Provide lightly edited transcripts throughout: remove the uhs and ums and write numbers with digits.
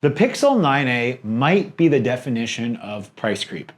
The Pixel 9a might be the definition of price creep.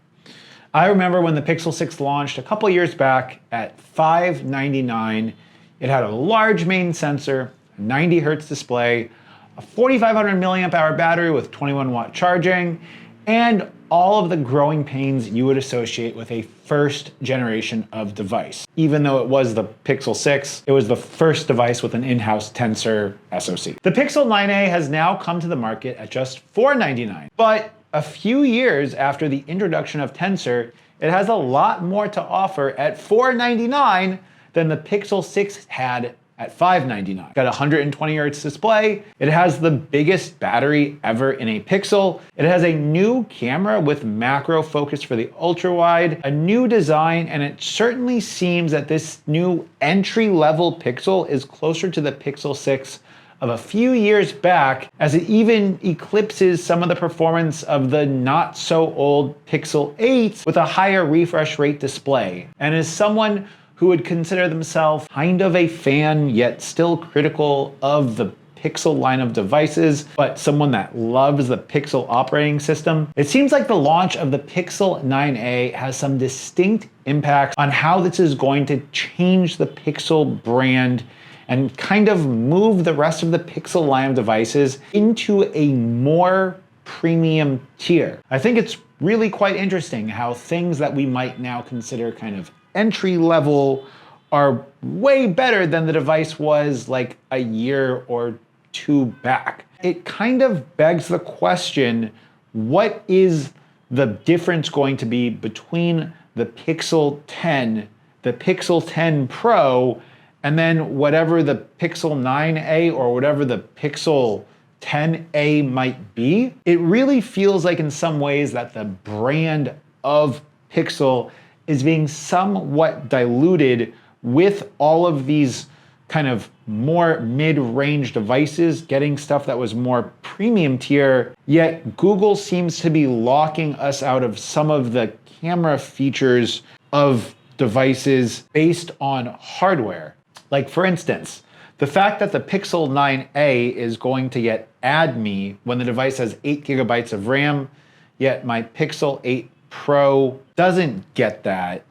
I remember when the Pixel 6 launched a couple years back at $599. It had a large main sensor, a 90 hertz display, a 4500 milliamp hour battery with 21 watt charging, and all of the growing pains you would associate with a first generation of device. Even though it was the Pixel 6, it was the first device with an in-house Tensor SoC. The Pixel 9a has now come to the market at just $499, but a few years after the introduction of Tensor, it has a lot more to offer at $499 than the Pixel 6 had at $599. Got a 120 hertz display. It has the biggest battery ever in a Pixel. It has a new camera with macro focus for the ultra wide, a new design, and it certainly seems that this new entry-level Pixel is closer to the Pixel 6 of a few years back, as it even eclipses some of the performance of the not so old Pixel 8 with a higher refresh rate display. And as someone who would consider themselves kind of a fan yet still critical of the Pixel line of devices, but someone that loves the Pixel operating system, it seems like the launch of the Pixel 9a has some distinct impacts on how this is going to change the Pixel brand and kind of move the rest of the Pixel line of devices into a more premium tier. I think it's really quite interesting how things that we might now consider kind of entry level are way better than the device was like a year or two back. It kind of begs the question, what is the difference going to be between the Pixel 10, the Pixel 10 Pro, and then whatever the Pixel 9a or whatever the Pixel 10a might be? It really feels like in some ways that the brand of Pixel is being somewhat diluted with all of these kind of more mid-range devices getting stuff that was more premium tier, yet Google seems to be locking us out of some of the camera features of devices based on hardware. Like for instance, the fact that the Pixel 9a is going to get ADME when the device has 8 gigabytes of RAM, yet my Pixel 8 Pro doesn't get that,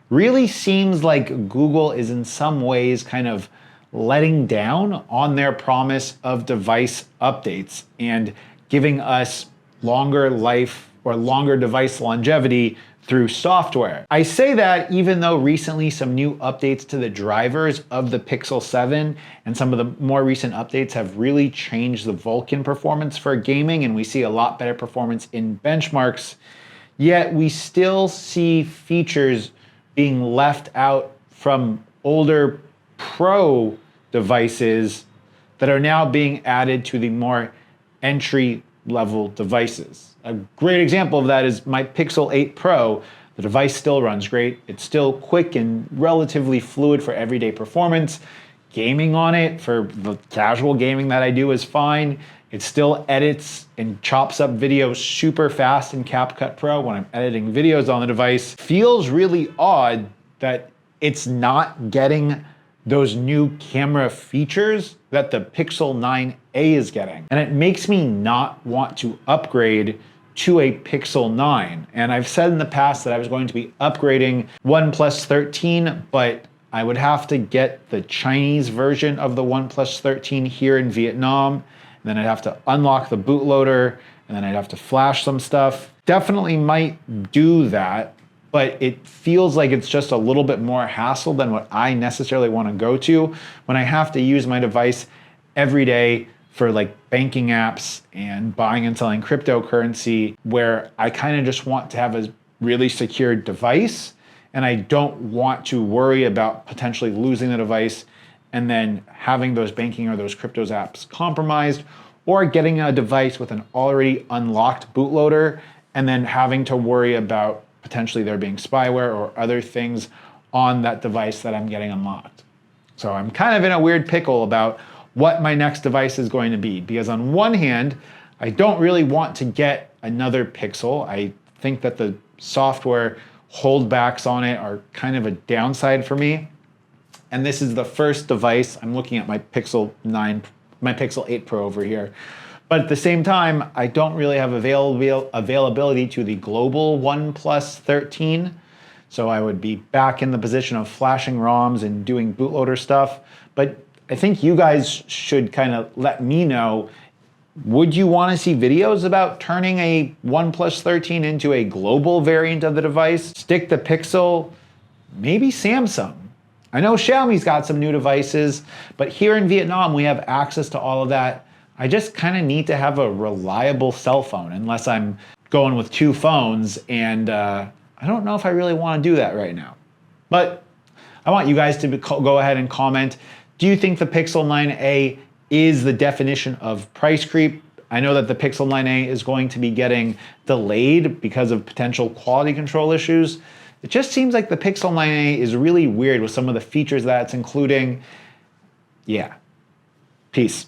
really seems like Google is in some ways kind of letting down on their promise of device updates and giving us longer life or longer device longevity through software. I say that even though recently some new updates to the drivers of the Pixel 7 and some of the more recent updates have really changed the Vulkan performance for gaming, and we see a lot better performance in benchmarks. Yet we still see features being left out from older Pro devices that are now being added to the more entry-level devices. A great example of that is my Pixel 8 Pro. The device still runs great. It's still quick and relatively fluid for everyday performance. Gaming on it for the casual gaming that I do is fine. It still edits and chops up videos super fast in CapCut Pro when I'm editing videos on the device. Feels really odd that it's not getting those new camera features that the Pixel 9a is getting. And it makes me not want to upgrade to a Pixel 9. And I've said in the past that I was going to be upgrading OnePlus 13, but I would have to get the Chinese version of the OnePlus 13 here in Vietnam. Then I'd have to unlock the bootloader, and then I'd have to flash some stuff. Definitely might do that, but it feels like it's just a little bit more hassle than what I necessarily want to go to when I have to use my device every day for like banking apps and buying and selling cryptocurrency, where I kind of just want to have a really secure device, and I don't want to worry about potentially losing the device and then having those banking or those cryptos apps compromised, or getting a device with an already unlocked bootloader and then having to worry about potentially there being spyware or other things on that device that I'm getting unlocked. So I'm kind of in a weird pickle about what my next device is going to be, because on one hand, I don't really want to get another Pixel. I think that the software holdbacks on it are kind of a downside for me. And this is the first device, I'm looking at my Pixel 8 Pro over here, But at the same time, I don't really have availability to the global OnePlus 13. So I would be back in the position of flashing ROMs and doing bootloader stuff. But I think you guys should kind of let me know, would you want to see videos about turning a OnePlus 13 into a global variant of the device? Stick the Pixel, maybe Samsung. I know Xiaomi's got some new devices, but here in Vietnam, we have access to all of that. I just kind of need to have a reliable cell phone, unless I'm going with two phones, and I don't know if I really want to do that right now. But I want you guys to go ahead and comment. Do you think the Pixel 9a is the definition of price creep? I know that the Pixel 9a is going to be getting delayed because of potential quality control issues. It just seems like the Pixel 9a is really weird with some of the features that it's including. Yeah. Peace.